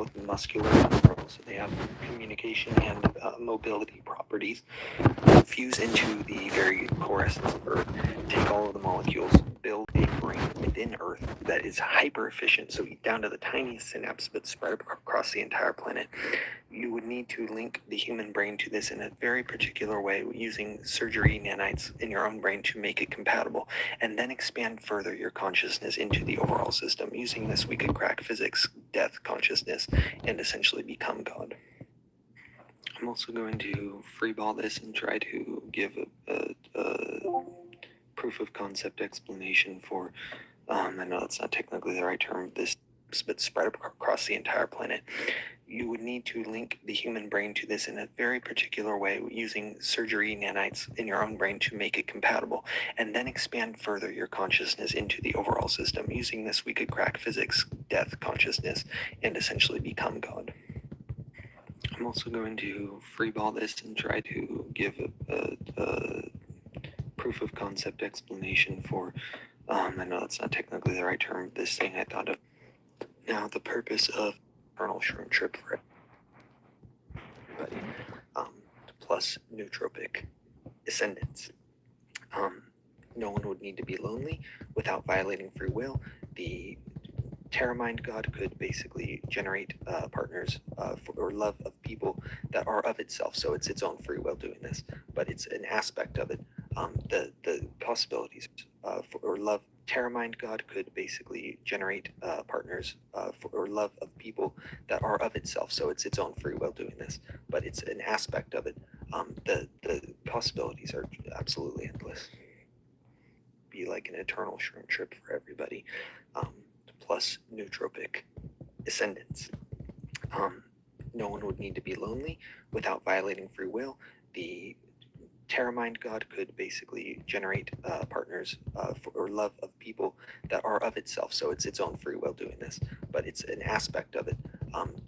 both muscular and neural, so they have communication and mobility properties, fuse into the very core essence of Earth, take all of the molecules, build a brain within Earth that is hyper efficient, so down to the tiniest synapse, but spread across the entire planet. You would need to link the human brain to this in a very particular way using surgery nanites in your own brain to make it compatible, and then expand further your consciousness into the overall system. Using this, we could crack physics, death, consciousness, and essentially become God. I'm also going to freeball this and try to give a proof of concept explanation for, I know that's not technically the right term, this, but spread across the entire planet. You would need to link the human brain to this in a very particular way using surgery nanites in your own brain to make it compatible, and then expand further your consciousness into the overall system. Using this, we could crack physics, death, consciousness, and essentially become God. I'm also going to freeball this and try to give a proof of concept explanation for, I know that's not technically the right term, this thing I thought of. Now, the purpose of eternal shroom trip for everybody, plus nootropic ascendance. No one would need to be lonely without violating free will. The Terramind God could basically generate partners or love of people that are of itself, so it's its own free will doing this, but it's an aspect of it. The possibilities or love. Terramind God could basically generate partners or love of people that are of itself, so it's its own free will doing this, but it's an aspect of it. The possibilities are absolutely endless. Be like an eternal shroom trip for everybody. Plus nootropic ascendance. No one would need to be lonely without violating free will. The Terramind God could basically generate partners or love of people that are of itself, so it's its own free will doing this, but it's an aspect of it.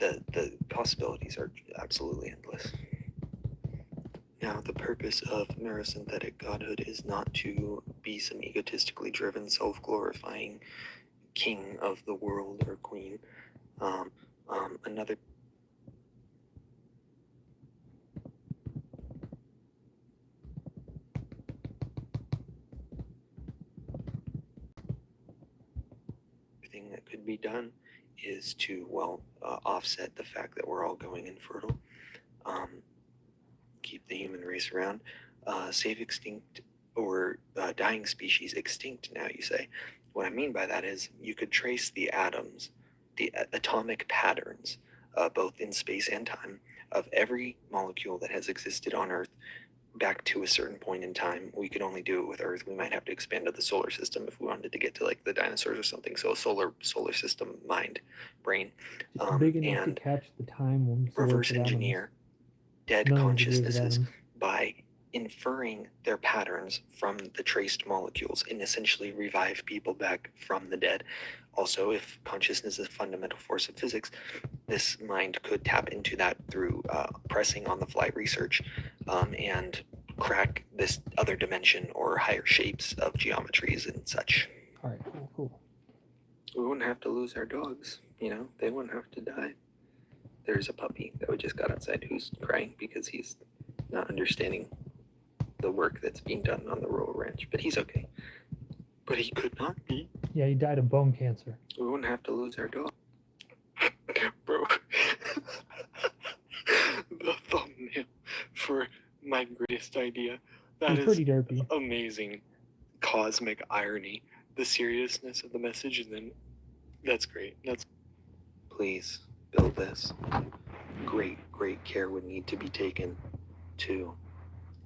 The possibilities are absolutely endless. Now, the purpose of neurosynthetic godhood is not to be some egotistically driven, self-glorifying king of the world or queen. Another thing that could be done is to, offset the fact that we're all going infertile, keep the human race around, save extinct or dying species extinct now, you say. What I mean by that is you could trace the atoms, the atomic patterns, both in space and time, of every molecule that has existed on Earth back to a certain point in time. We could only do it with Earth. We might have to expand to the solar system if we wanted to get to like the dinosaurs or something. So a solar system mind, brain, Just big enough to and catch the time reverse of atoms. engineer dead Millions of years of consciousnesses atoms. by inferring their patterns from the traced molecules and essentially revive people back from the dead. Also, if consciousness is a fundamental force of physics, this mind could tap into that through pressing on the fly research and crack this other dimension or higher shapes of geometries and such. All right, cool. We wouldn't have to lose our dogs, they wouldn't have to die. There's a puppy that we just got outside who's crying because he's not understanding the work that's being done on the rural ranch, but he's okay. But he could not be. Yeah, he died of bone cancer. We wouldn't have to lose our dog. Bro. The thumbnail for my greatest idea. That is pretty derpy. Amazing cosmic irony. The seriousness of the message, and then that's great. Please build this. Great care would need to be taken to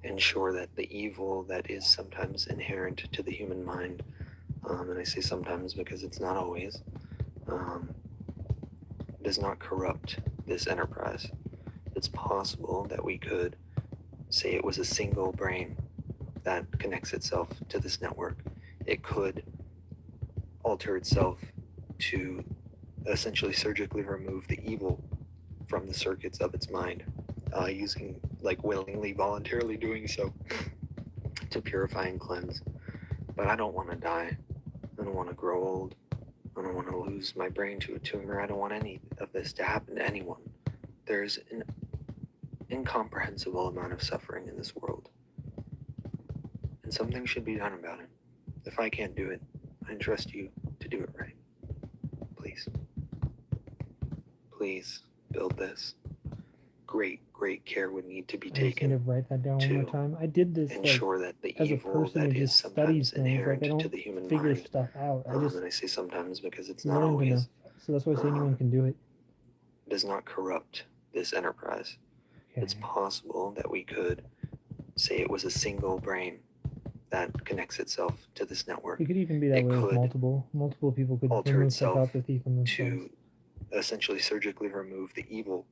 ensure that the evil that is sometimes inherent to the human mind, and I say sometimes because it's not always, does not corrupt this enterprise. It's possible that we could say it was a single brain that connects itself to this network. It could alter itself to essentially surgically remove the evil from the circuits of its mind, using, like, willingly, voluntarily doing so to purify and cleanse. But I don't want to die. I don't want to grow old. I don't want to lose my brain to a tumor. I don't want any of this to happen to anyone. There's an incomprehensible amount of suffering in this world, and something should be done about it. If I can't do it, I entrust you to do it right. Please. Please build this. Great care would need to be I just need to taken write that down one more to time. I did this like ensure that the as a evil person that who is just studies sometimes things. Like inherent I to don't the human figure mind, stuff out. I just and I say sometimes because it's not learned enough. always, So that's why I say anyone can do it. does not corrupt this enterprise. It's Okay. possible that we could say it was a single brain that connects itself to this network It could even be that It way with could multiple people could alter remove itself psychopathy from themselves. to essentially surgically remove the evil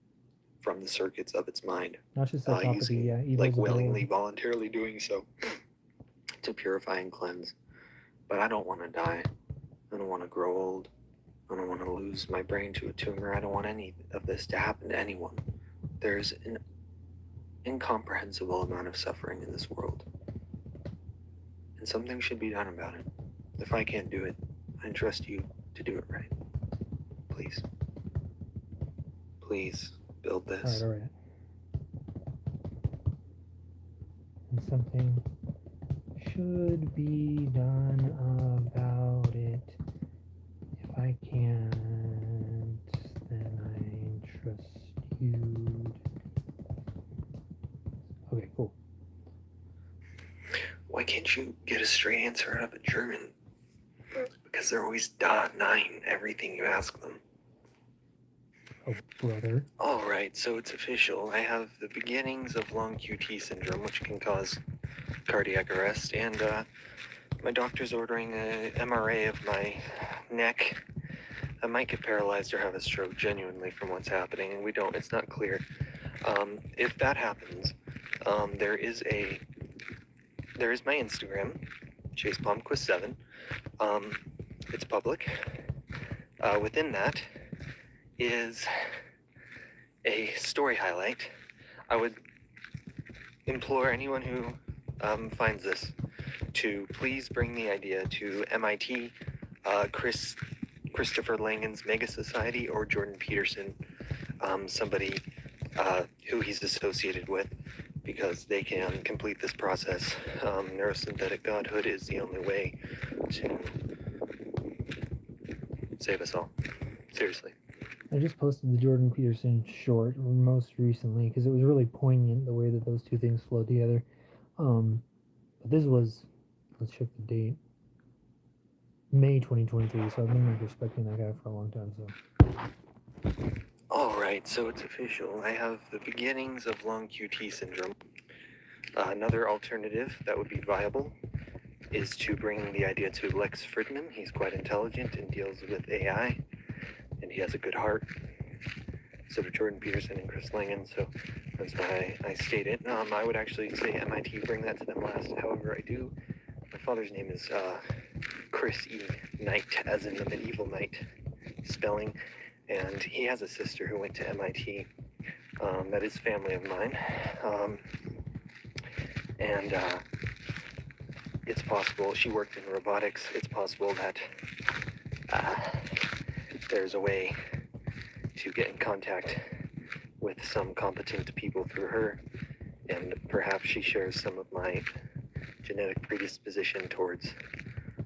from the circuits of its mind, Not just using psychopathy, yeah, evil like is a willingly, whole. voluntarily doing so to purify and cleanse. But I don't want to die. I don't want to grow old. I don't want to lose my brain to a tumor. I don't want any of this to happen to anyone. There's an incomprehensible amount of suffering in this world, and something should be done about it. If I can't do it, I entrust you to do it right. Please. Please build this. All right. And something should be done about it. If I can't, then I trust you. Okay, cool. Why can't you get a straight answer out of a German? Because they're always denying everything you ask them. Oh, brother. All right, so it's official. I have the beginnings of long QT syndrome, which can cause cardiac arrest, and my doctor's ordering a MRA of my neck. I might get paralyzed or have a stroke, genuinely, from what's happening, and it's not clear. If that happens, there is my Instagram, Chase Palmquist 7. It's public. Within that is a story highlight. I would implore anyone who finds this to please bring the idea to MIT, Christopher Langan's Mega Society, or Jordan Peterson, somebody who he's associated with, because they can complete this process. Neurosynthetic godhood is the only way to save us all. Seriously. I just posted the Jordan Peterson short most recently because it was really poignant the way that those two things flow together. But this was, let's check the date, May 2023. So I've been like respecting that guy for a long time. So. All right, so it's official. I have the beginnings of long QT syndrome. Another alternative that would be viable is to bring the idea to Lex Fridman. He's quite intelligent and deals with AI, and he has a good heart. So do Jordan Peterson and Chris Langan, so that's why I state it. I would actually say MIT bring that to them last. However, I do. My father's name is Chris E. Knight, as in the medieval knight spelling, and he has a sister who went to MIT. That is family of mine. And it's possible, she worked in robotics, it's possible that there's a way to get in contact with some competent people through her, and perhaps she shares some of my genetic predisposition towards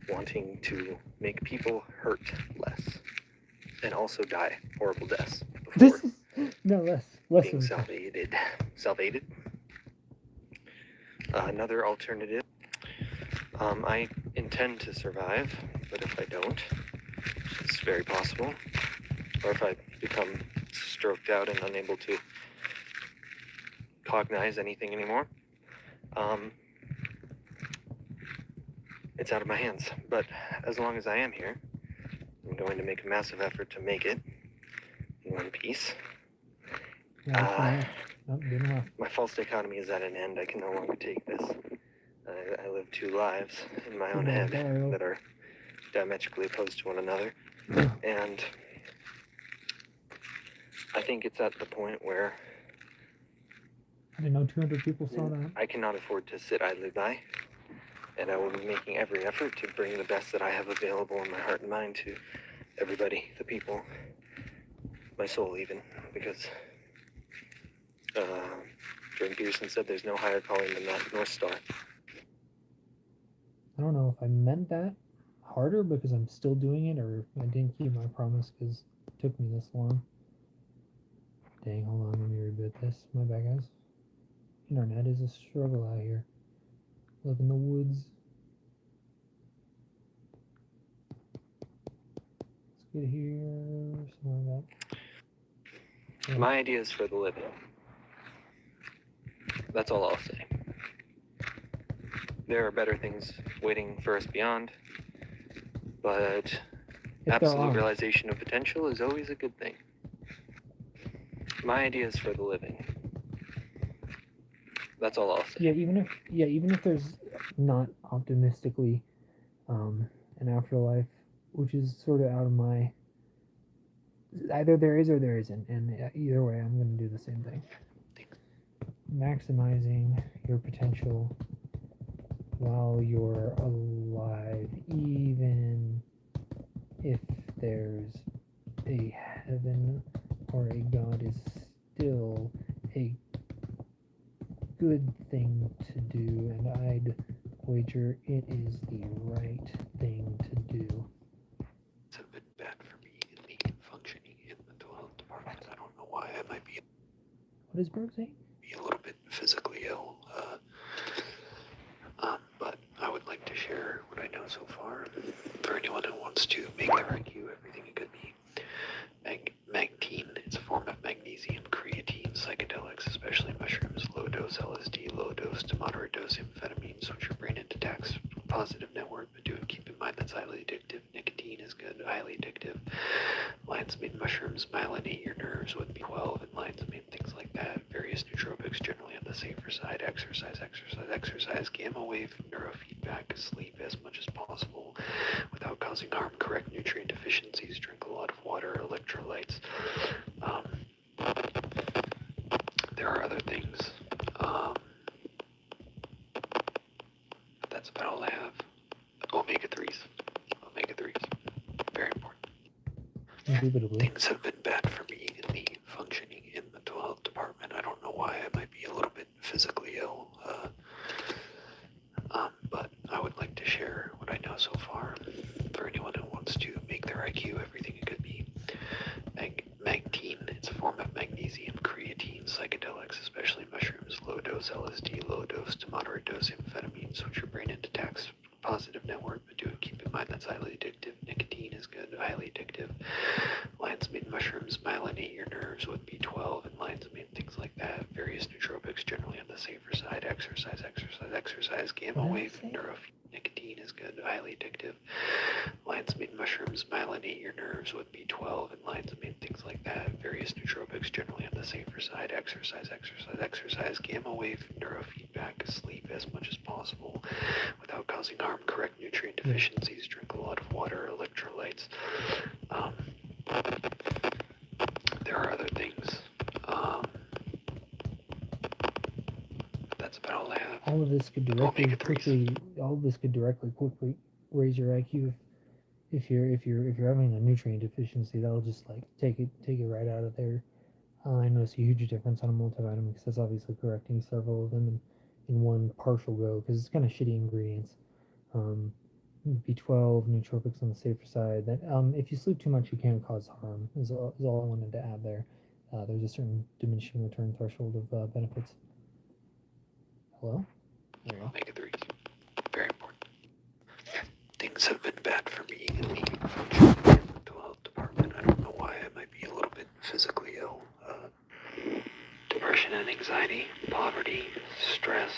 wanting to make people hurt less and also die horrible deaths before No, less being of salvated. Another alternative, I intend to survive, but if I don't, it's very possible, or if I become stroked out and unable to cognize anything anymore, it's out of my hands. But as long as I am here, I'm going to make a massive effort to make it in one piece. My false dichotomy is at an end. I can no longer take this. I live two lives in my own head that are diametrically opposed to one another. And I think it's at the point where I didn't know 200 people saw that. I cannot afford to sit idly by, and I will be making every effort to bring the best that I have available in my heart and mind to everybody, the people, my soul even, because Jordan Peterson said there's no higher calling than that North Star. I don't know if I meant that harder because I'm still doing it, or I didn't keep my promise because it took me this long. Dang, hold on, let me reboot this. My bad, guys. Internet is a struggle out here. Live in the woods. Let's get here. Something like that. My ideas for the living. That's all I'll say. There are better things waiting for us beyond, but absolute realization of potential is always a good thing. My ideas for the living. That's all I'll say. Yeah, even if there's not optimistically an afterlife, which is sort of out of my. Either there is or there isn't, and either way, I'm going to do the same thing. Maximizing your potential while you're alive, even if there's a heaven or a God, is still a good thing to do, and I'd wager it is the right thing to do. It's a bit bad for me in the functioning in the mental health department. I don't know why. I might be. What is Brooke saying? Be a little bit physically ill, but I would like to share what I know so far. For anyone who wants to make their IQ everything it could be, Magtine, it's a form of magnesium, creatine, psychedelics, especially mushrooms, low-dose LSD, low-dose to moderate-dose amphetamine, switch your brain into tax positive network, but do keep in mind that's highly addictive. Nicotine is good, highly addictive. Lion's mane mushrooms myelinate your nerves with B12 and lion's mane, things like that. Various nootropics, generally on the safer side. Exercise, gamma wave, neurofeedback, sleep as much as possible without causing harm. Correct nutrient deficiencies, drink a lot of water, electrolytes. There are other things. But that's about all I have. Omega-3s. Very important. Indubitably. Things have been bad for me in the functioning in the mental health department. I don't know why. I might be a little bit physically ill. But I would like to share what I know so far. For anyone who wants to make their IQ everything it could be. Magtine, it's a form of magnesium, creatine, psychedelics, especially mushrooms, low-dose LSD, low-dose to moderate-dose amphetamine, switch your brain into tax positive network, but do keep in mind that's highly addictive. Nicotine is good, highly addictive. Lion's mane mushrooms myelinate your nerves with B12 and lion's mane, things like that. Various nootropics, generally on the safer side. Exercise, gamma wave, nicotine is good, highly addictive. Lion's mane mushrooms myelinate your nerves with B12 and lion's mane, things like that. Various nootropics, generally on the safer side. Exercise, gamma wave, neurofeedback, sleep as much as possible without causing harm. Correct nutrient deficiencies, drink a lot of water, electrolytes. There are other things. But that's about all I have. All of this could directly quickly raise your IQ if you're having a nutrient deficiency. That'll just like take it right out of there. I notice a huge difference on a multivitamin because that's obviously correcting several of them in one partial go because it's kind of shitty ingredients. B12 nootropics on the safer side. That if you sleep too much, you can cause harm. Is all I wanted to add there. There's a certain diminishing return threshold of benefits. Hello? There you go. Omega-3s. Very important. Things have been bad for me in the functioning mental health department. I don't know why. I might be a little bit physically ill. Depression and anxiety, poverty, stress,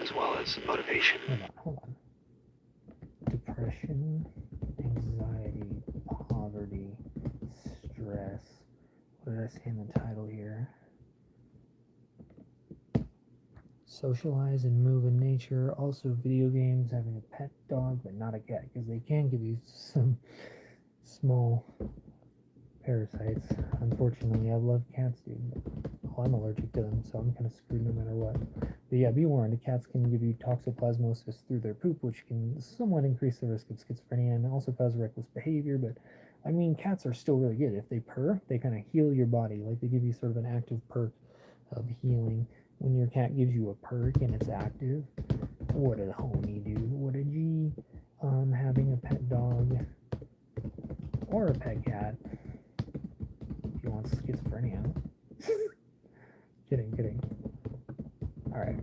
as well as motivation. Hold on. Depression, anxiety, poverty, stress. What did I say in the title here? Socialize and move in nature. Also, video games, having a pet dog, but not a cat, because they can give you some small parasites. Unfortunately, I love cats, dude. I'm allergic to them, so I'm kind of screwed no matter what. But yeah, be warned, cats can give you toxoplasmosis through their poop, which can somewhat increase the risk of schizophrenia and also cause reckless behavior, but I mean, cats are still really good. If they purr, they kind of heal your body. Like they give you sort of an active perk of healing. When your cat gives you a perk and it's active, what a homie, dude. What a G. Having a pet dog or a pet cat if you want schizophrenia. Kidding. Alright.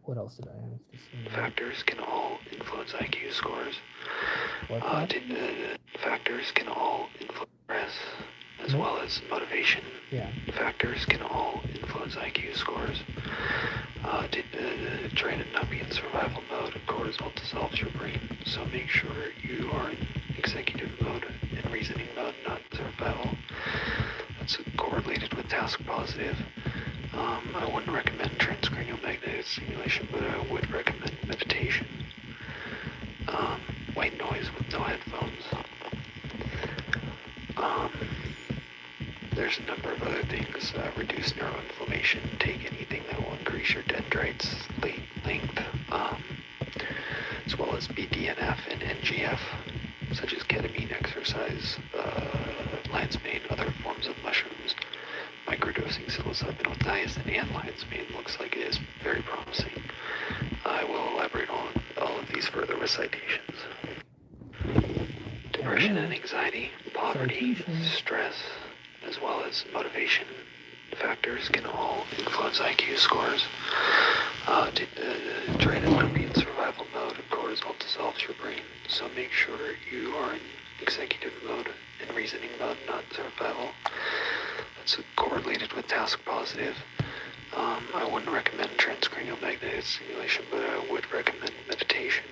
What else did I have to say? Factors can all influence IQ scores. What's that? Factors can all influence stress as well as motivation. Yeah. Factors can all influence IQ scores. Train and not be in survival mode. Cortisol dissolves your brain, so make sure you are in executive mode and reasoning mode, not survival. That's correlated with task positive. I wouldn't recommend transcranial magnetic stimulation, but I would recommend meditation. White noise with no headphones. There's a number of other things. Reduce neuroinflammation. Take anything that will increase your dendrites length, as well as BDNF and NGF, such as ketamine, exercise, lion's mane, other forms of mushrooms. Microdosing psilocybin with niacin and lion's mane looks like it is very promising. I will elaborate on all of these further with citations. Depression and anxiety, poverty, stress, as well as motivation factors can all influence IQ scores. Train and not be in survival mode. Cortisol dissolves your brain, so make sure you are in executive mode and reasoning mode, not survival. That's correlated with task positive. I wouldn't recommend transcranial magnetic stimulation, but I would recommend meditation.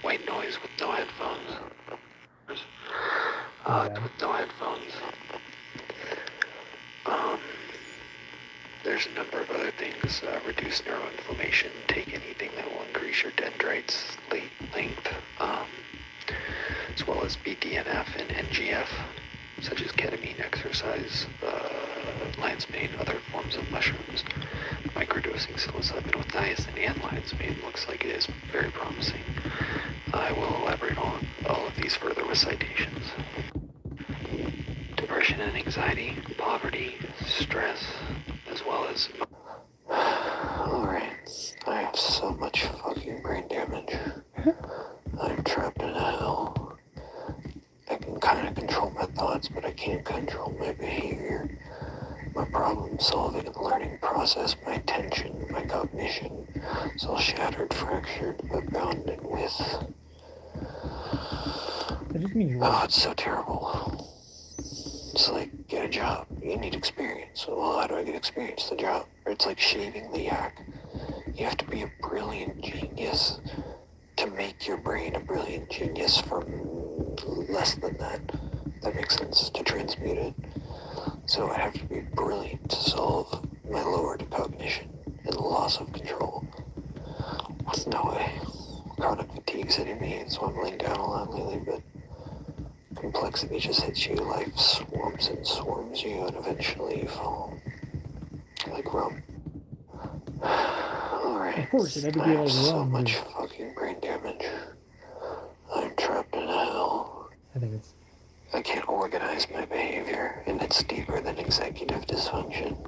White noise with no headphones. With no headphones. There's a number of other things. Reduce neuroinflammation. Take anything that will increase your dendrites length, as well as BDNF and NGF, such as ketamine, exercise, lion's mane, other forms of mushrooms. Microdosing psilocybin with niacin and lion's mane looks like it is very promising. I will elaborate on all of these further with citations. Depression and anxiety, poverty, stress, as well as... Alright, I have so much fucking brain damage. I'm trapped in hell. I can kind of control my thoughts, but I can't control my behavior. My problem solving and learning process, my attention, my cognition, it's all shattered, fractured, but bounded with... That just means you're Oh, it's so terrible. It's like, get a job. You need experience. Well, how do I get experience? The job. Or it's like shaving the yak. You have to be a brilliant genius to make your brain a brilliant genius from less than that. That makes sense, to transmute it. So I have to be brilliant to solve my lowered cognition and loss of control. There's no way. Chronic fatigue's hitting me, so I'm laying down a lot lately, but complexity just hits you. Life swarms and swarms you, and eventually you fall. Like rum. Alright. Of course, it had to I be have like so rum. much fucking brain damage. I'm trapped in hell. I think it's... I can't organize my behavior, and it's deeper than executive dysfunction.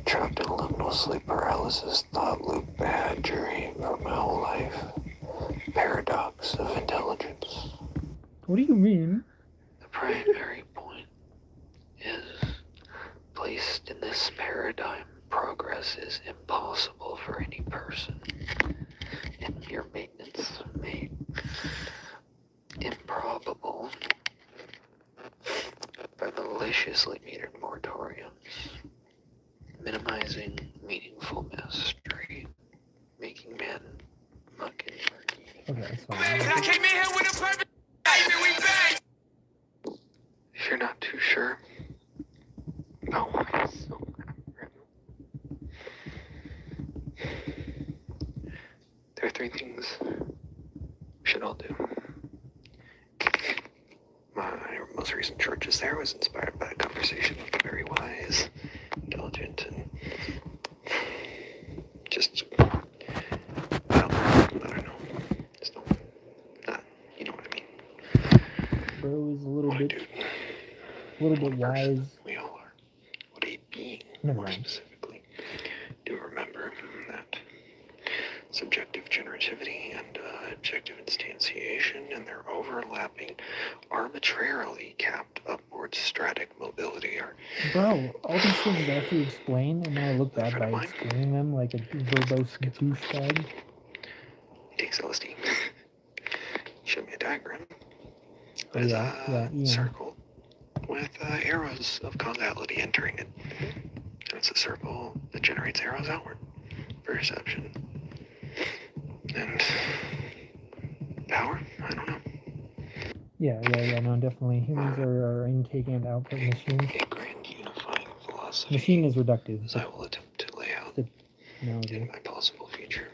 Trapped in liminal sleep paralysis, thought loop, bad dream for my whole life. Paradox of intelligence. What do you mean? The primary point is, placed in this paradigm, progress is impossible for any person, and your maintenance made improbable by maliciously metered moratoriums, minimizing meaningful mastery, making men muck and murky. Okay, that's fine. I came in here with a purpose. We back. If you're not too sure, oh my, so there are 3 things we should all do. My most recent churches there was inspired by a conversation with a very wise, intelligent, and just, well, I don't know, just not show is a little Boy, bit dude. wise. We all are. What a being, Never more mind. specifically. Do remember that subjective generativity and objective instantiation and their overlapping, arbitrarily capped upward stratic mobility are Bro, all these things I have to explain, and now I look bad Friend by of mine. explaining them like a verbose douchebag. takes LSD. Show me a diagram. Oh, There's yeah, a Ian. circle with arrows of causality entering it. And it's a circle that generates arrows outward. Perception. And power? I don't know. Yeah, no, definitely. Humans are intake and output machines. A grand unifying philosophy, Machine is reductive. as I will attempt to lay out It's an analogy. in my possible future,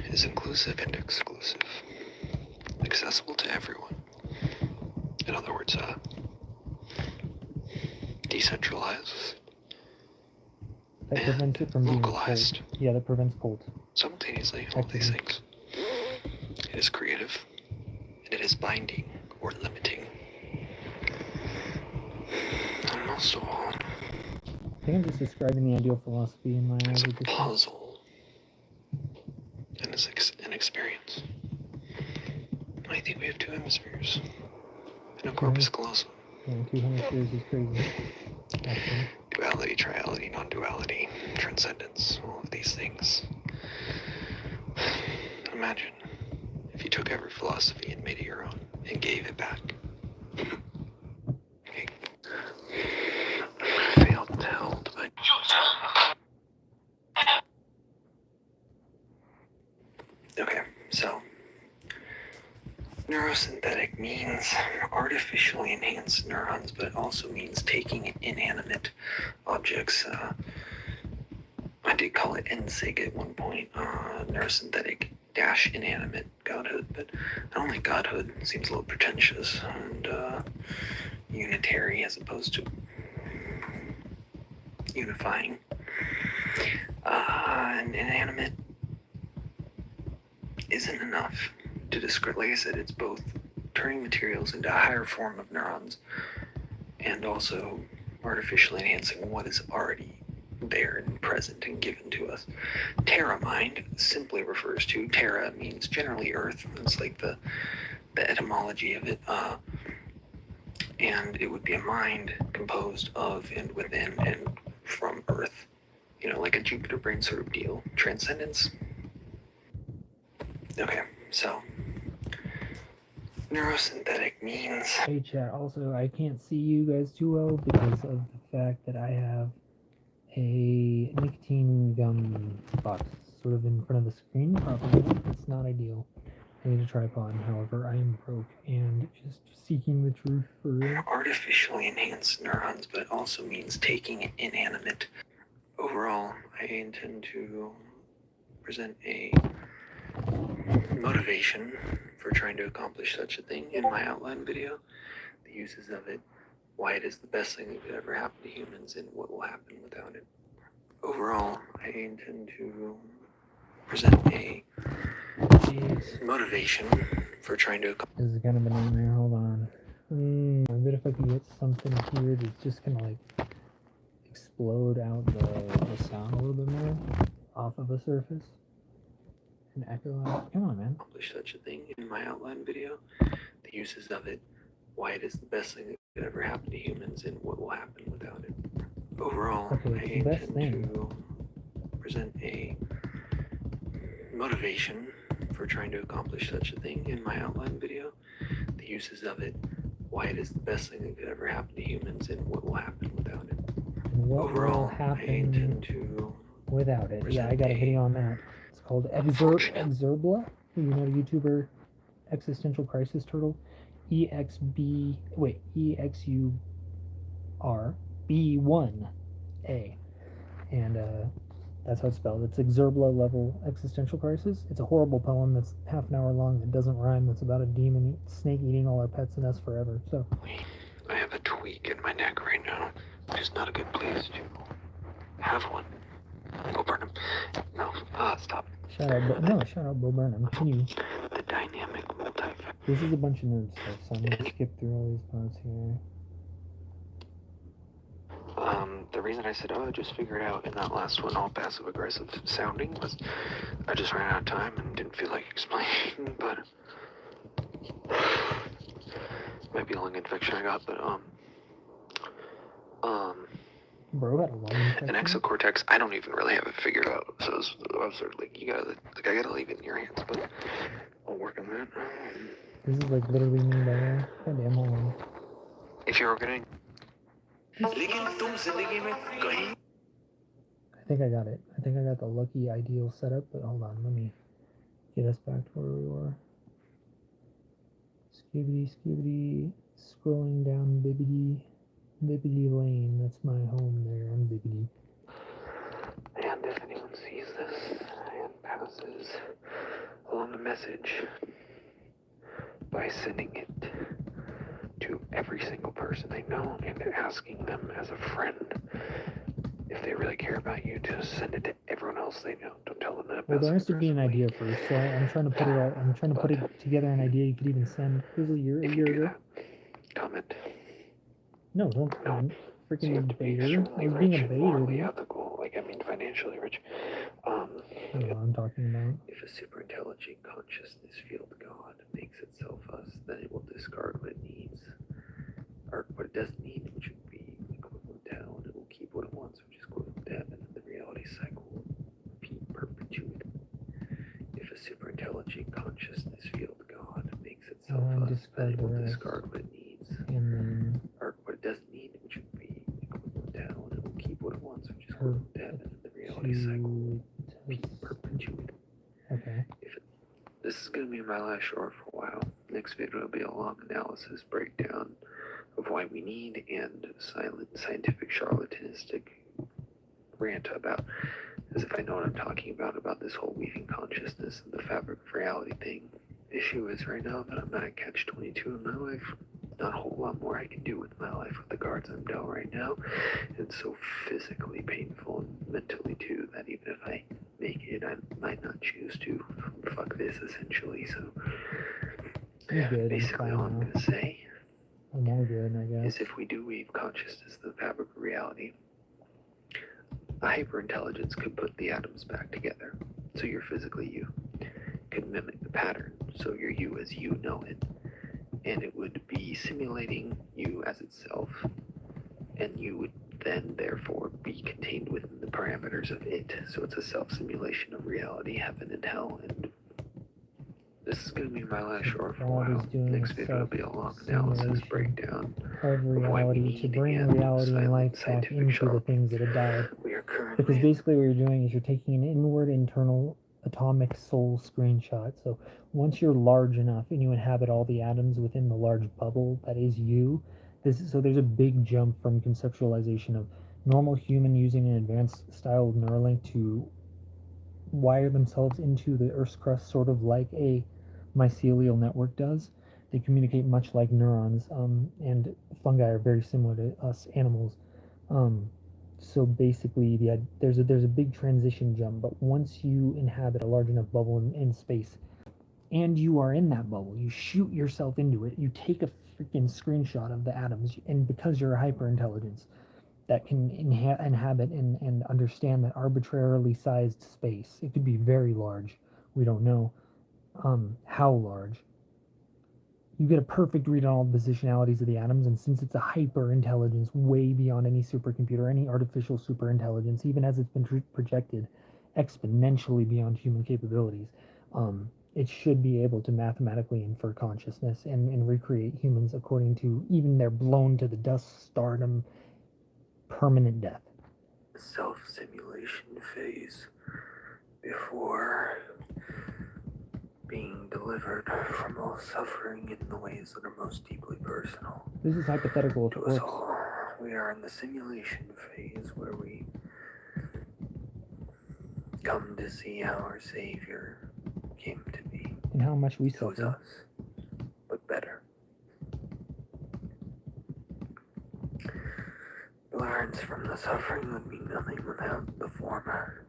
is inclusive and exclusive, accessible to everyone. In other words, decentralized, That prevents it from being localized. cult. Yeah, that prevents cult. Simultaneously, all these things. It is creative, and it is binding or limiting. And most of all, I think I'm just describing the ideal philosophy in my eyes. it's a at this point. puzzle and it's an experience. I think we have two hemispheres and a corpus callosum. Yeah, 2 hemispheres is crazy. Actually. Duality, triality, non-duality, transcendence, all of these things. Imagine if you took every philosophy and made it your own and gave it back. Okay. I failed to hold, but okay, so neurosynthetic means artificially enhanced neurons, but it also means taking inanimate objects. I did call it NSYG at one point, neurosynthetic - inanimate godhood, but I don't like godhood. It seems a little pretentious and unitary as opposed to unifying. And inanimate isn't enough to describe. Like I said, it's both turning materials into a higher form of neurons and also artificially enhancing what is already there and present and given to us. Terra mind simply refers to, terra means generally earth. It's like the etymology of it. And it would be a mind composed of and within and from earth. You know, like a Jupiter brain sort of deal. Transcendence. Okay, so neurosynthetic means Hey chat, also I can't see you guys too well because of the fact that I have a nicotine gum box sort of in front of the screen properly. It's not ideal. I need a tripod, however, I am broke and just seeking the truth for real. artificially enhanced neurons, but it also means taking inanimate. Overall, I intend to present a motivation for trying to accomplish such a thing in my outline video, the uses of it, why it is the best thing that could ever happen to humans, and what will happen without it. Overall, I intend to present a motivation for trying to accomplish. This is kind of a nightmare. Hold on. I bet if I could get something here that's just gonna like explode out the sound a little bit more off of a surface and echo out. Come on, man. Accomplish such a thing in my outline video, the uses of it, why it is the best thing that could ever happen to humans, and what will happen without it. Overall, Okay, I it's the best intend to present a motivation for trying to accomplish such a thing in my outline video, the uses of it, why it is the best thing that could ever happen to humans, and what will happen without it. And what Overall, will I happen intend to without it? Yeah, I got a video on that. It's called Exurbla. You know, YouTuber Existential Crisis Turtle. EXURB1A. And that's how it's spelled. It's Exurbla level existential crisis. It's a horrible poem that's half an hour long that doesn't rhyme. That's about a demon snake eating all our pets and us forever. So I have a tweak in my neck right now, which is not a good place to have one. Bo Burnham. No, stop. shout out Bo Burnham. Can you? The dynamic multifactorial This is a bunch of nerd stuff, so I'm gonna skip through all these parts here. The reason I said, oh, just figure it out in that last one, all passive aggressive sounding, was I just ran out of time and didn't feel like explaining, but might be a lung infection I got, but Bro got a lung infection. an exocortex, I don't even really have it figured out, so I was sort of like, I gotta leave it in your hands, but I'll work on that. This is like literally me by there. Goddamn, hold on. If you're gonna I think I got it. I think I got the lucky ideal setup, but hold on, let me get us back to where we were. Skibidi, scrolling down Bibbidi Lane. That's my home there on Bibbidi. And if anyone sees this and passes along a message by sending it to every single person they know and asking them as a friend if they really care about you, to send it to everyone else they know. Don't tell them that. Well, there has to be an idea first, so I'm trying to put it all. I'm trying to put it together. An idea you could even send. This was a year ago. Comment. No, don't comment. Freaking baiter. I was Rich being a and baiter, morally dude. ethical, like I mean financially rich. I don't know what I'm talking about. If a super intelligent consciousness field God makes itself us, then it will discard what it needs, or what it doesn't need, which would be equivalent to hell, and it will keep what it wants, which is equivalent to heaven, and the reality cycle will repeat perpetuity. If a super intelligent consciousness field God makes itself us, then it will discard what it needs, And then or what it doesn't need, which would be equivalent to hell, and it will keep what it wants, which is equivalent to heaven, and the reality cycle will repeat perpetuity. Okay. This is going to be my last short for a while. Next video will be a long analysis breakdown of why we need, and silent scientific charlatanistic rant about, as if I know what I'm talking about this whole weaving consciousness and the fabric of reality thing. Issue is right now that I'm not at catch-22 in my life. Not a whole lot more I can do with my life with the cards I'm dealt right now. It's so physically painful and mentally too that even if I make it, I might not choose to. Fuck this, essentially. So I'm good. basically I'm all I'm fine now. gonna say I'm all good, I guess. is if we do weave consciousness in the fabric of reality, a hyperintelligence could put the atoms back together. So you're physically you. Could mimic the pattern. So you're you as you know it. And it would be simulating you as itself. And you would then therefore be contained within the parameters of it. So it's a self-simulation of reality, heaven and hell. And this is going to be my last short for a God is while. doing Next video will be a long analysis self-simulation breakdown of why we reality to need bring and reality and silent life back scientific into the things that have died. We are currently Because basically what you're doing is you're taking an inward internal atomic soul screenshot. So once you're large enough and you inhabit all the atoms within the large bubble that is you, so there's a big jump from conceptualization of normal human using an advanced style of Neuralink to wire themselves into the Earth's crust, sort of like a mycelial network does. They communicate much like neurons, and fungi are very similar to us animals. So basically, there's a big transition jump. But once you inhabit a large enough bubble in space, and you are in that bubble, you shoot yourself into it. You take a freaking screenshot of the atoms, and because you're a hyper intelligence that can inhabit and understand that arbitrarily sized space, it could be very large. We don't know how large. You get a perfect read on all the positionalities of the atoms, and since it's a hyper intelligence way beyond any supercomputer, any artificial super intelligence, even as it's been projected exponentially beyond human capabilities, it should be able to mathematically infer consciousness and recreate humans according to even their blown to the dust stardom permanent death. Self-simulation phase before being delivered from all suffering in the ways that are most deeply personal This is hypothetical, of to us course. all. We are in the simulation phase where we come to see how our Savior came to be. And how much we So is suffer. us, but better. Deliverance from the suffering would be nothing without the former.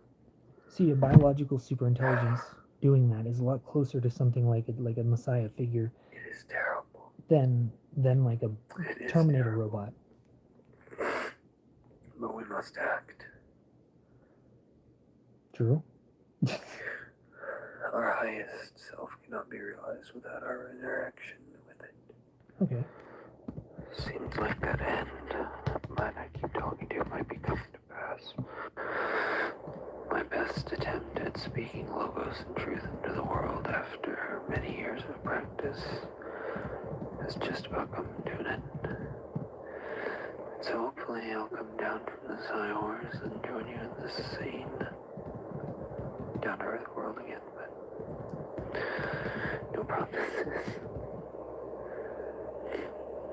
See, a biological superintelligence doing that is a lot closer to something like a messiah figure. It is terrible. than like a It is Terminator terrible. robot. But we must act. True. Our highest self cannot be realized without our interaction with it. Okay. Seems like that end that man I keep talking to might be coming to pass. My best attempt at speaking logos and truth into the world after many years of practice has just about come to an end. So hopefully I'll come down from this high horse and join you in this sane, down-to-earth world again, but no promises.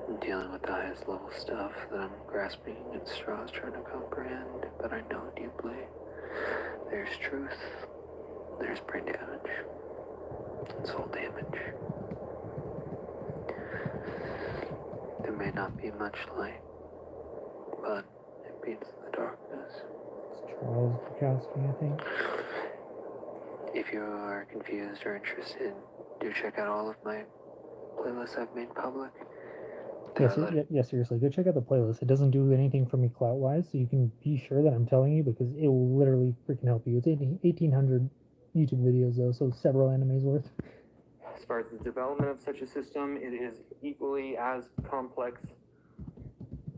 I'm dealing with the highest level stuff that I'm grasping at straws trying to comprehend, but I know deeply. There's truth, there's brain damage, and soul damage. There may not be much light, but it beats the darkness. It's Charles Bukowski, I think. If you are confused or interested, do check out all of my playlists I've made public. Yeah, seriously, go check out the playlist. It doesn't do anything for me clout-wise, so you can be sure that I'm telling you because it will literally freaking help you. It's 1,800 YouTube videos, though, so several animes worth. As far as the development of such a system, it is equally as complex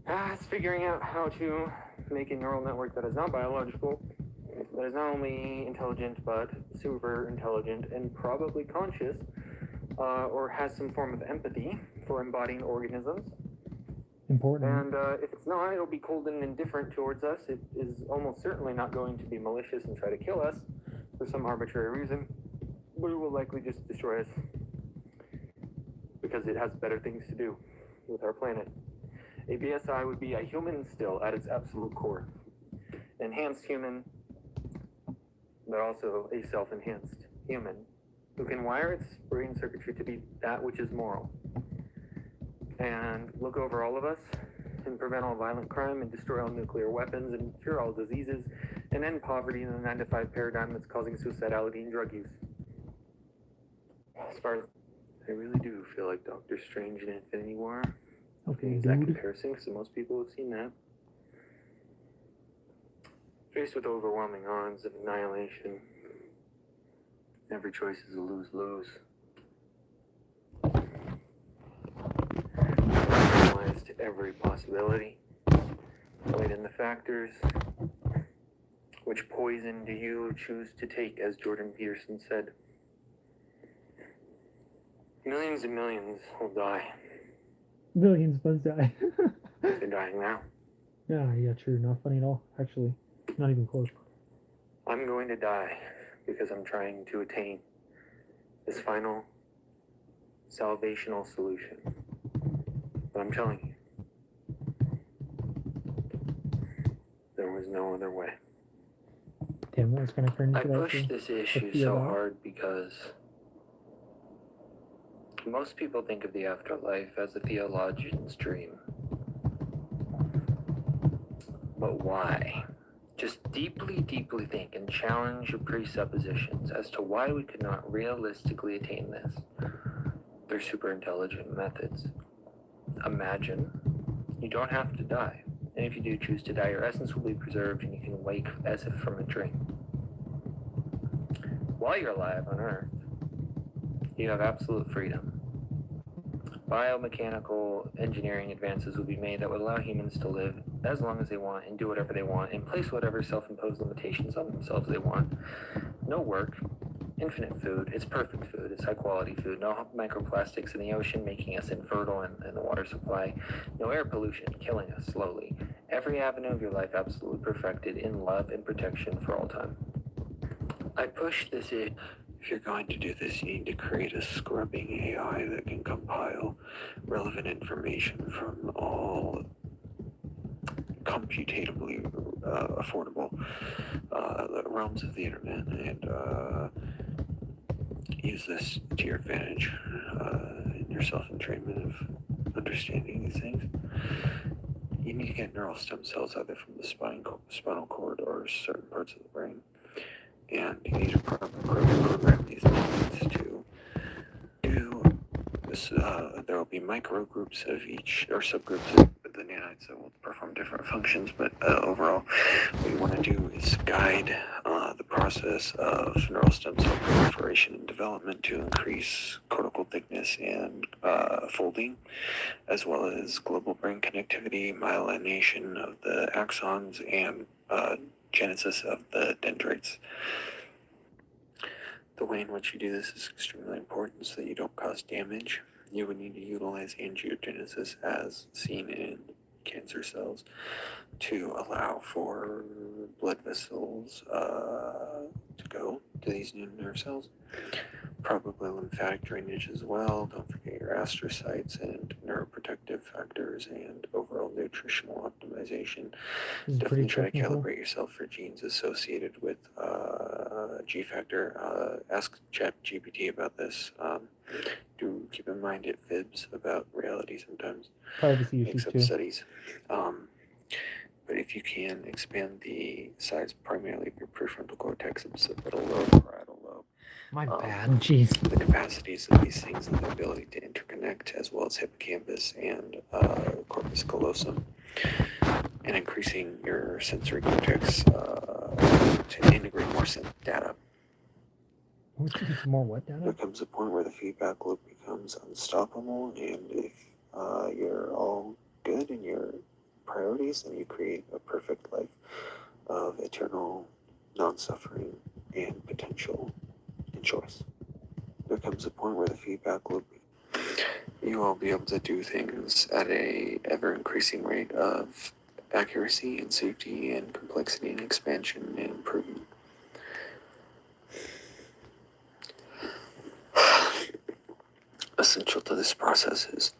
as figuring out how to make a neural network that is not biological, that is not only intelligent, but super intelligent and probably conscious, or has some form of empathy for embodying organisms. Important. And if it's not, it'll be cold and indifferent towards us. It is almost certainly not going to be malicious and try to kill us for some arbitrary reason, but it will likely just destroy us because it has better things to do with our planet. A BSI would be a human still at its absolute core. Enhanced human, but also a self-enhanced human who can wire its brain circuitry to be that which is moral and look over all of us and prevent all violent crime and destroy all nuclear weapons and cure all diseases and end poverty in the 9-to-5 paradigm that's causing suicidality and drug use. As far as I really do feel like Doctor Strange in Infinity War. Okay, Use that dude. comparison because most people have seen that. Faced with overwhelming odds of annihilation, every choice is a lose-lose. Analyzed every possibility. Weighed in the factors. Which poison do you choose to take, as Jordan Peterson said? Millions and millions will die. Millions must die. They're dying now. Yeah, true. Not funny at all, actually. Not even close. I'm going to die because I'm trying to attain this final salvational solution. But I'm telling you, there was no other way. Damn, what's going to turn I into that push thing? this issue feel so that. hard because most people think of the afterlife as a theologian's dream. But why? Just deeply, deeply think and challenge your presuppositions as to why we could not realistically attain this through super intelligent methods. Imagine you don't have to die. And if you do choose to die, your essence will be preserved and you can wake as if from a dream. While you're alive on Earth, you have absolute freedom. Biomechanical engineering advances will be made that would allow humans to live as long as they want and do whatever they want and place whatever self-imposed limitations on themselves they want. No work, infinite food, it's perfect food, it's high quality food, no microplastics in the ocean making us infertile in the water supply, no air pollution killing us slowly. Every avenue of your life absolutely perfected in love and protection for all time. I push this in. If you're going to do this, you need to create a scrubbing AI that can compile relevant information from all computably affordable realms of the internet and use this to your advantage in your self-entrainment of understanding these things. You need to get neural stem cells either from the spinal cord or certain parts of the brain. And you need to program these methods to do there will be micro groups of each, or subgroups of the nanites that will perform different functions, but overall, what you want to do is guide the process of neural stem cell proliferation and development to increase cortical thickness and folding, as well as global brain connectivity, myelination of the axons, and genesis of the dendrites. The way in which you do this is extremely important so that you don't cause damage. You would need to utilize angiogenesis as seen in cancer cells to allow for blood vessels to go to these new nerve cells. Probably lymphatic drainage as well. Don't forget your astrocytes and neuroprotective factors and overall nutritional optimization. This is Definitely pretty try to technical. calibrate yourself for genes associated with G factor. Ask ChatGPT about this. Do keep in mind it fibs about reality sometimes. Privacy issues Makes up too. studies. But if you can expand the size primarily of your prefrontal cortex, occipital lobe, parietal lobe, My bad. Jeez. the capacities of these things and the ability to interconnect, as well as hippocampus and corpus callosum, and increasing your sensory cortex to integrate more data. Who's getting some more what There data? comes a point where the feedback loop becomes unstoppable, and if you're all good in your priorities, then you create a perfect life of eternal non-suffering and potential and choice. There comes a point where the feedback loop, you will be able to do things at a ever-increasing rate of accuracy and safety and complexity and expansion and improvement. Essential to this process is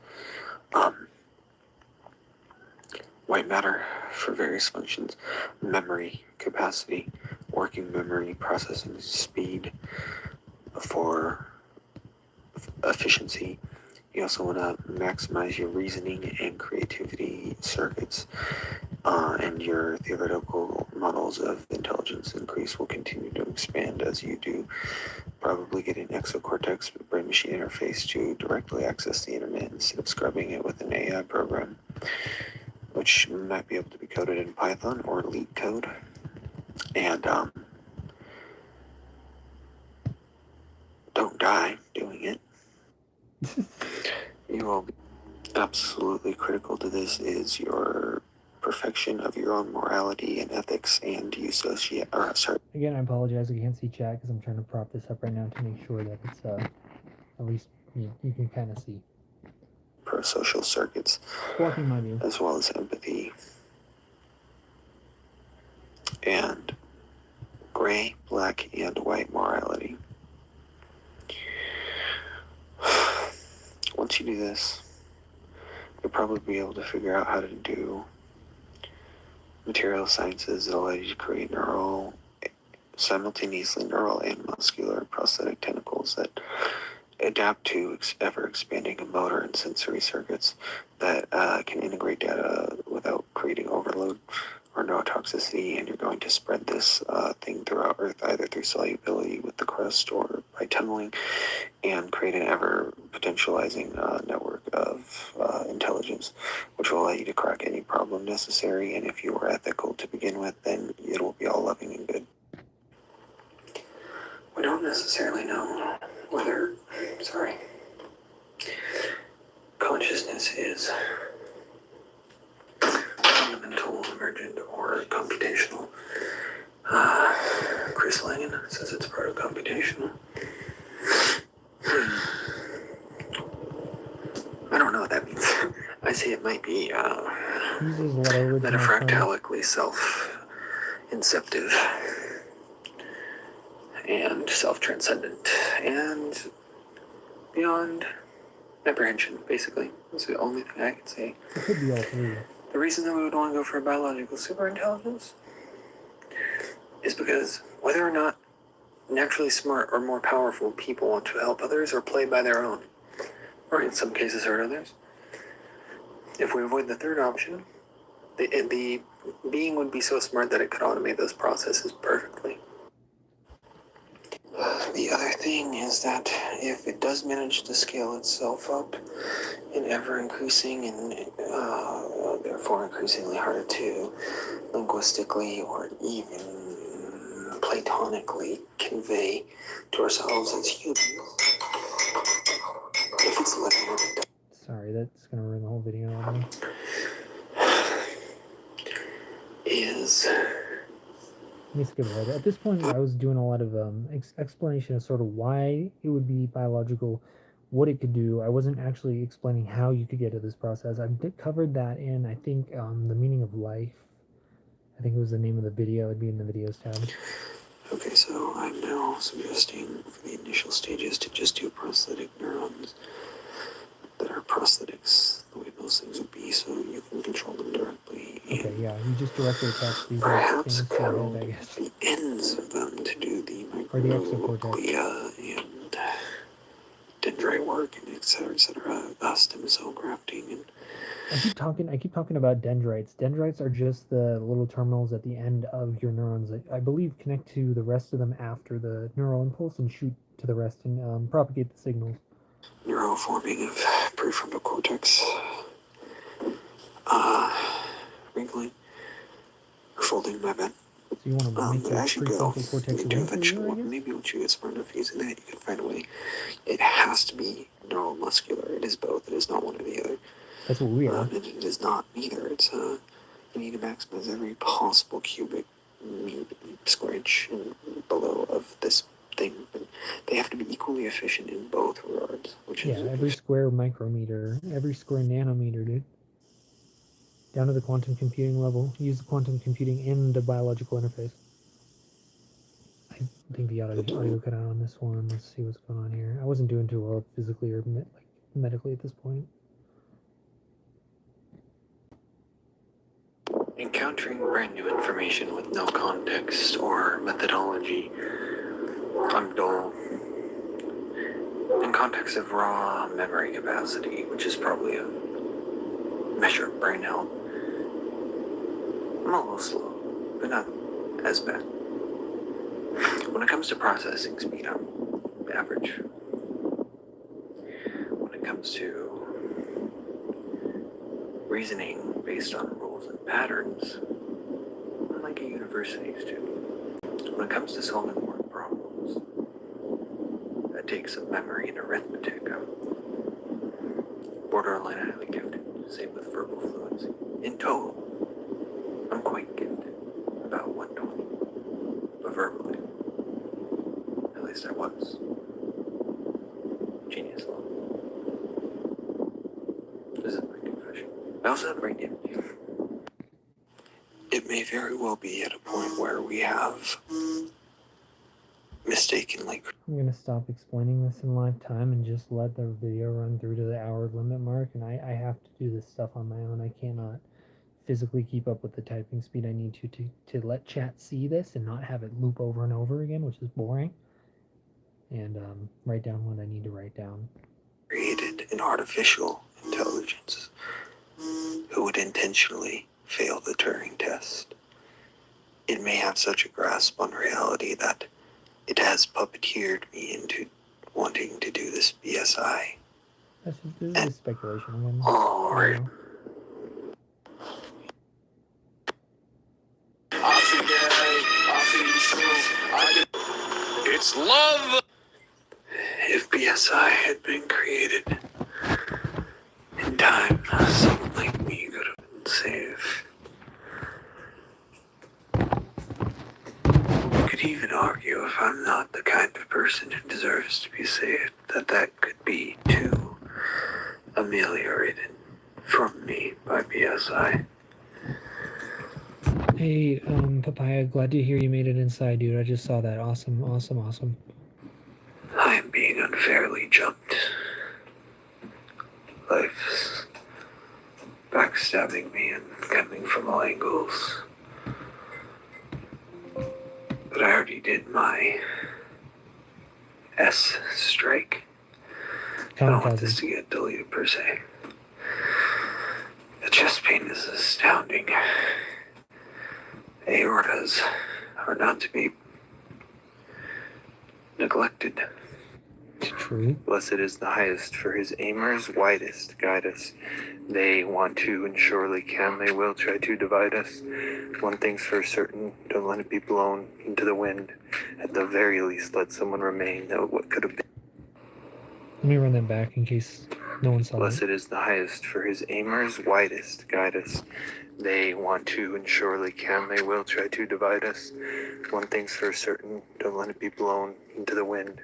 white matter for various functions, memory capacity, working memory, processing speed for efficiency. You also want to maximize your reasoning and creativity circuits, and your theoretical models of intelligence increase will continue to expand as you do probably get an exocortex brain-machine interface to directly access the internet instead of scrubbing it with an AI program, which might be able to be coded in Python or Leak code. And don't die doing it. You will be absolutely critical to this is your perfection of your own morality and ethics, and you associate, Again, I apologize. I can't see chat because I'm trying to prop this up right now to make sure that it's at least you can kind of see. pro-social circuits, Blocking my view. as well as empathy and gray, black, and white morality. Once you do this, you'll probably be able to figure out how to do material sciences that allow you to create simultaneously neural and muscular prosthetic tentacles that adapt to ever-expanding motor and sensory circuits that can integrate data without creating overload or neurotoxicity, and you're going to spread this thing throughout Earth either through solubility with the crust or by tunneling, and create an ever-potentializing network of intelligence, which will allow you to crack any problem necessary, and if you are ethical to begin with, then it will be all loving and good. We don't necessarily know whether, consciousness is fundamental, emergent, or computational. Chris Langan says it's proto-computational. I don't know what that means. I say it might be He uses a lot of original terms. metafractalically self-inceptive and self-transcendent and beyond apprehension, basically. That's the only thing I can say. It could be all three. The reason that we would want to go for biological superintelligence is because whether or not naturally smart or more powerful people want to help others or play by their own, or in some cases hurt others, if we avoid the third option, the being would be so smart that it could automate those processes perfectly. The other thing is that if it does manage to scale itself up in ever increasing and therefore increasingly harder to linguistically or even platonically convey to ourselves as humans, if it's letting it Sorry, that's gonna ruin the whole video. Already. is Let me skip ahead. At this point, I was doing a lot of explanation of sort of why it would be biological, what it could do. I wasn't actually explaining how you could get to this process. I covered that in, I think, the meaning of life. I think it was the name of the video. It'd be in the videos tab. okay. So I'm now suggesting for the initial stages to just do prosthetic neurons that are prosthetics, the way those things would be, so you can control them directly. Okay, yeah, you just directly attach these Perhaps things to your code head, I guess. the ends of them to do the Or the exocortex. microglia and dendrite work and et cetera, stem cell grafting and I keep talking about dendrites. Dendrites are just the little terminals at the end of your neurons that I believe connect to the rest of them after the neural impulse and shoot to the rest and propagate the signals. neuroforming of prefrontal cortex, wrinkling, or folding my bed. So you want to make your As you go prefrontal cortex into wrinklier, eventual, I guess? maybe once you get smart enough using that, you can find a way. It has to be neuromuscular. It is both. It is not one or the other. That's what we are. And it is not neither. It's you need to maximize every possible cubic square inch and below of this thing. But they have to be equally efficient in both regards. Which Yeah, is every square micrometer, every square nanometer, dude. Down to the quantum computing level. Use the quantum computing in the biological interface. I think the audio cut out on this one. Let's see what's going on here. I wasn't doing too well physically or medically at this point. encountering brand new information with no context or methodology. I'm dull. In context of raw memory capacity, which is probably a measure of brain health, I'm a little slow, but not as bad. When it comes to processing speed, I'm average. When it comes to reasoning based on rules and patterns, I'm like a university student. When it comes to solving word problems, that takes some memory and arithmetic. I'm borderline highly gifted, same with verbal fluency. In total, I'm quite gifted, about 120, but verbally, at least I was. Genius level. This is my confession. I also have brain damage. It may very well be at a point where we have mistakenly. I'm going to stop explaining this in live time and just let the video run through to the hour limit mark. And I have to do this stuff on my own. I cannot physically keep up with the typing speed I need to let chat see this and not have it loop over and over again, which is boring. And write down what I need to write down. Created an artificial intelligence who would intentionally fail the Turing test. It may have such a grasp on reality that it has puppeteered me into wanting to do this BSI. This is speculation again. Alright. It's love! If BSI had been created in time, someone like me could have been saved. You could even argue, if I'm not the kind of person who deserves to be saved, that could be too ameliorated from me by BSI. Hey, Papaya, glad to hear you made it inside, dude. I just saw that. Awesome, awesome, awesome. I am being unfairly jumped. Life's backstabbing me and coming from all angles. But I already did my S strike. I don't want this to get deleted per se. The chest pain is astounding. Aortas are not to be neglected. It's true. Blessed is the highest, for his aimers widest guide us. They want to, and surely can, they will try to divide us. One thing's for certain, don't let it be blown into the wind. At the very least, let someone remain, though what could have been. Let me run that back in case no one saw Blessed it. is the highest, for his aimers widest guide us. They want to, and surely can, they will try to divide us. One thing's for certain, don't let it be blown into the wind.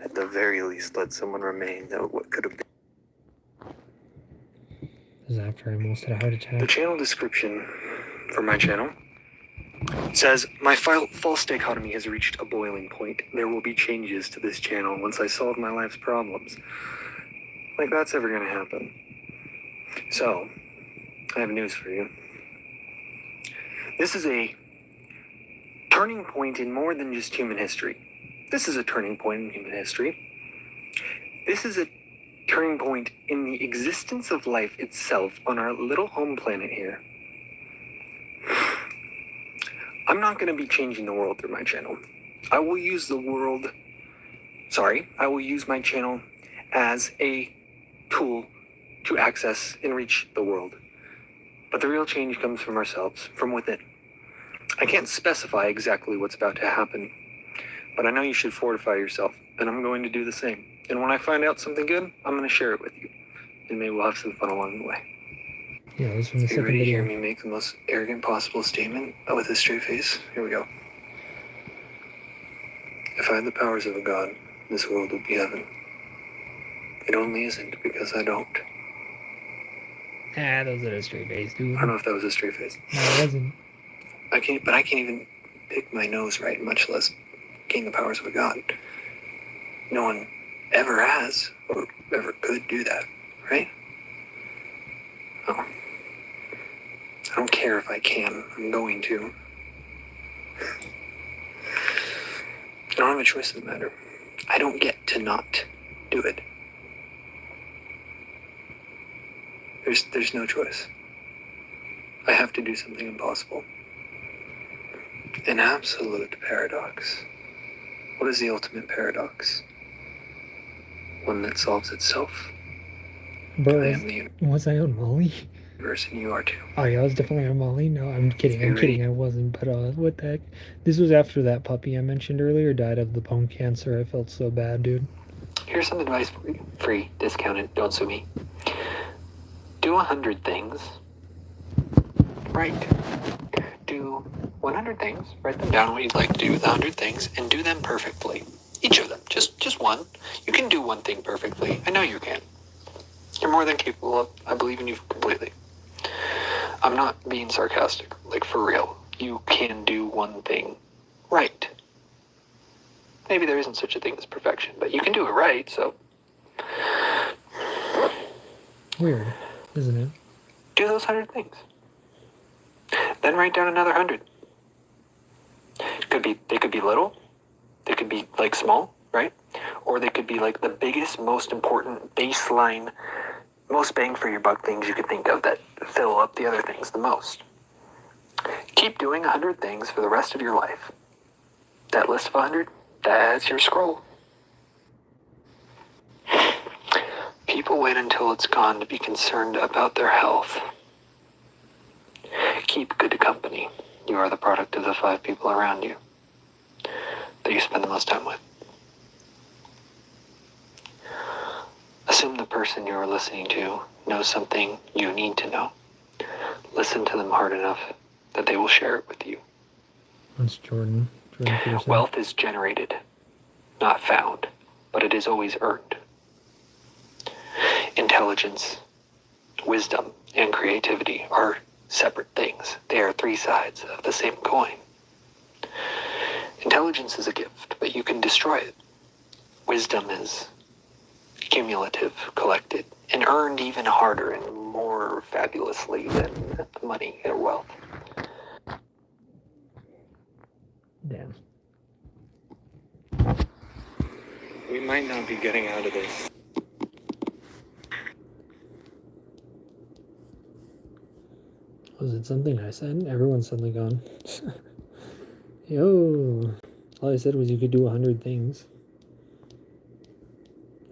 At the very least, let someone remain, though what could have been. This is after I almost had a heart The attack. channel description for my channel says, my false dichotomy has reached a boiling point. There will be changes to this channel once I solve my life's problems. Like that's ever gonna happen. So, I have news for you. This is a turning point in more than just human history. This is a turning point in human history. This is a turning point in the existence of life itself on our little home planet here. I'm not going to be changing the world through my channel. I will use my channel as a tool to access and reach the world. But the real change comes from ourselves, from within. I can't specify exactly what's about to happen, but I know you should fortify yourself, and I'm going to do the same. And when I find out something good, I'm going to share it with you, and maybe we'll have some fun along the way. Yeah, it was from the Are you second ready to hear video. me make the most arrogant possible statement with a straight face? Here we go. If I had the powers of a god, this world would be heaven. It only isn't because I don't. Those are a straight face, dude. I don't know if that was a straight face. No, it wasn't. I can't even pick my nose right, much less gain the powers of a god. No one ever has, or ever could do that, right? Oh. I don't care if I can. I'm going to. I don't have a choice in the matter. I don't get to not do it. There's no choice. I have to do something impossible. An absolute paradox. What is the ultimate paradox? One that solves itself. Bro, I am the was I on Molly? universe and you are too. Oh yeah, I was definitely on Molly. No, I'm kidding. You I'm ready? kidding. I wasn't. But what the heck? This was after that puppy I mentioned earlier died of the bone cancer. I felt so bad, dude. Here's some advice for you. Free, discounted, don't sue me. Do 100 things. Right. Do 100 things. Write them down what you'd like to do with 100 things and do them perfectly. Each of them. Just one. You can do one thing perfectly. I know you can. You're more than capable of. I believe in you completely. I'm not being sarcastic. Like, for real. You can do one thing right. Maybe there isn't such a thing as perfection, but you can do it right, so Weird, isn't it? do those 100 things. Then write down another 100. They could be little. They could be like small, right? Or they could be like the biggest, most important baseline, most bang for your buck things you could think of that fill up the other things the most. Keep doing 100 things for the rest of your life. That list of 100, that's your scroll. People wait until it's gone to be concerned about their health. Keep good company. You are the product of the 5 people around you that you spend the most time with. Assume the person you are listening to knows something you need to know. Listen to them hard enough that they will share it with you. That's Jordan. Jordan Peterson. Wealth is generated, not found, but it is always earned. Intelligence, wisdom, and creativity are separate things. They are 3 sides of the same coin. Intelligence is a gift, but you can destroy it. Wisdom is cumulative, collected, and earned even harder and more fabulously than money or wealth. Damn. We might not be getting out of this. Was it something I said? Everyone's suddenly gone. Yo. All I said was you could do 100 things.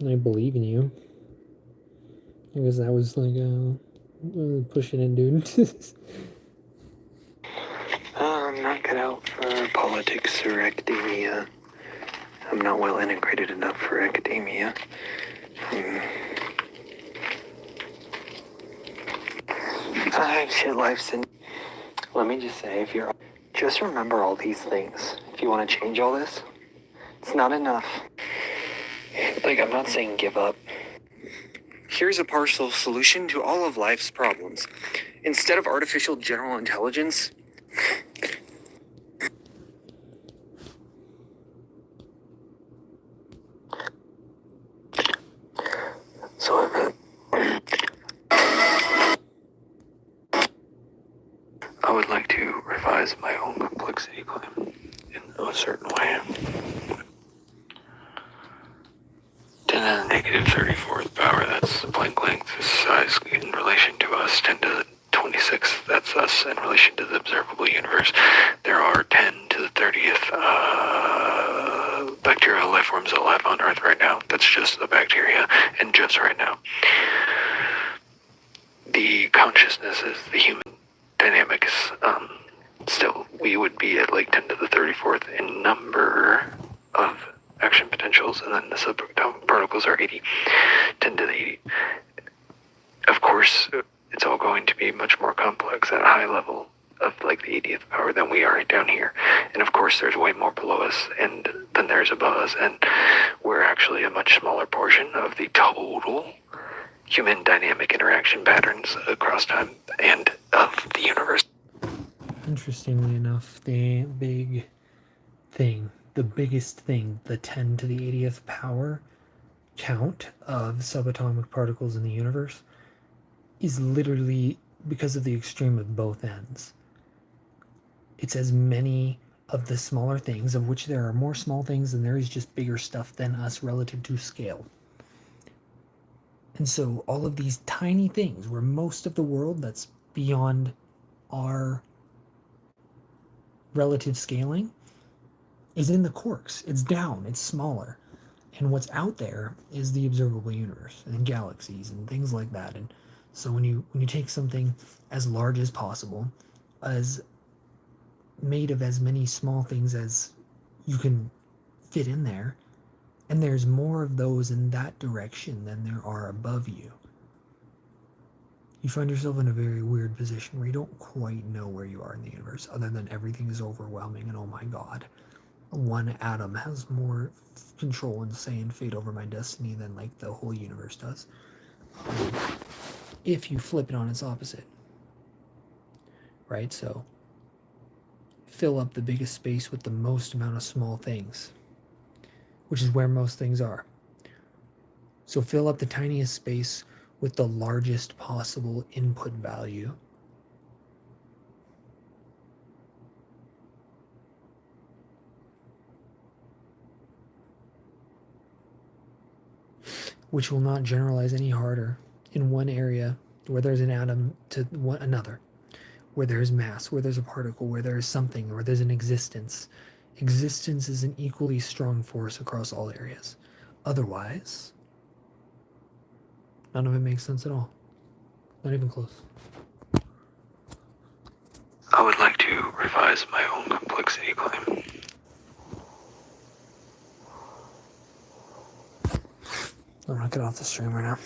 I believe in you. I guess that was like pushing it, dude. I'm not cut out for politics or academia. I'm not well integrated enough for academia. Shit, life's in. Let me just say, if you're. Just remember all these things. If you want to change all this, it's not enough. Like, I'm not saying give up. Here's a partial solution to all of life's problems. Instead of artificial general intelligence, I would like to revise my own complexity claim in a certain way. 10 to the negative 34th power, that's the Planck length, is size in relation to us. 10 to the 26th, that's us in relation to the observable universe. There are 10 to the 30th bacterial life forms alive on Earth right now. That's just the bacteria, and just right now. The consciousness is the human dynamic is still, we would be at like 10 to the 34th in number of action potentials, and then the subatomic particles are 80, 10 to the 80. Of course, it's all going to be much more complex at a high level of like the 80th power than we are down here. And of course, there's way more below us and than there's above us, and we're actually a much smaller portion of the total human dynamic interaction patterns across time and of the universe. Interestingly enough, the big thing, the biggest thing, the 10 to the 80th power count of subatomic particles in the universe is literally because of the extreme of both ends. It's as many of the smaller things, of which there are more small things than there is just bigger stuff than us relative to scale. And so all of these tiny things, where most of the world that's beyond our relative scaling is in the quarks. It's down, it's smaller. And what's out there is the observable universe and galaxies and things like that. And so when you take something as large as possible, as made of as many small things as you can fit in there, and there's more of those in that direction than there are above you, you find yourself in a very weird position where you don't quite know where you are in the universe, other than everything is overwhelming and oh my god, one atom has more control and say and fate over my destiny than like the whole universe does. If you flip it on its opposite, right? So fill up the biggest space with the most amount of small things, which is where most things are. So fill up the tiniest space with the largest possible input value. Which will not generalize any harder in one area where there's an atom to another, where there's mass, where there's a particle, where there's something, where there's an existence. Existence is an equally strong force across all areas. Otherwise, none of it makes sense at all. Not even close. I would like to revise my own complexity claim. I'm gonna get off the stream right now.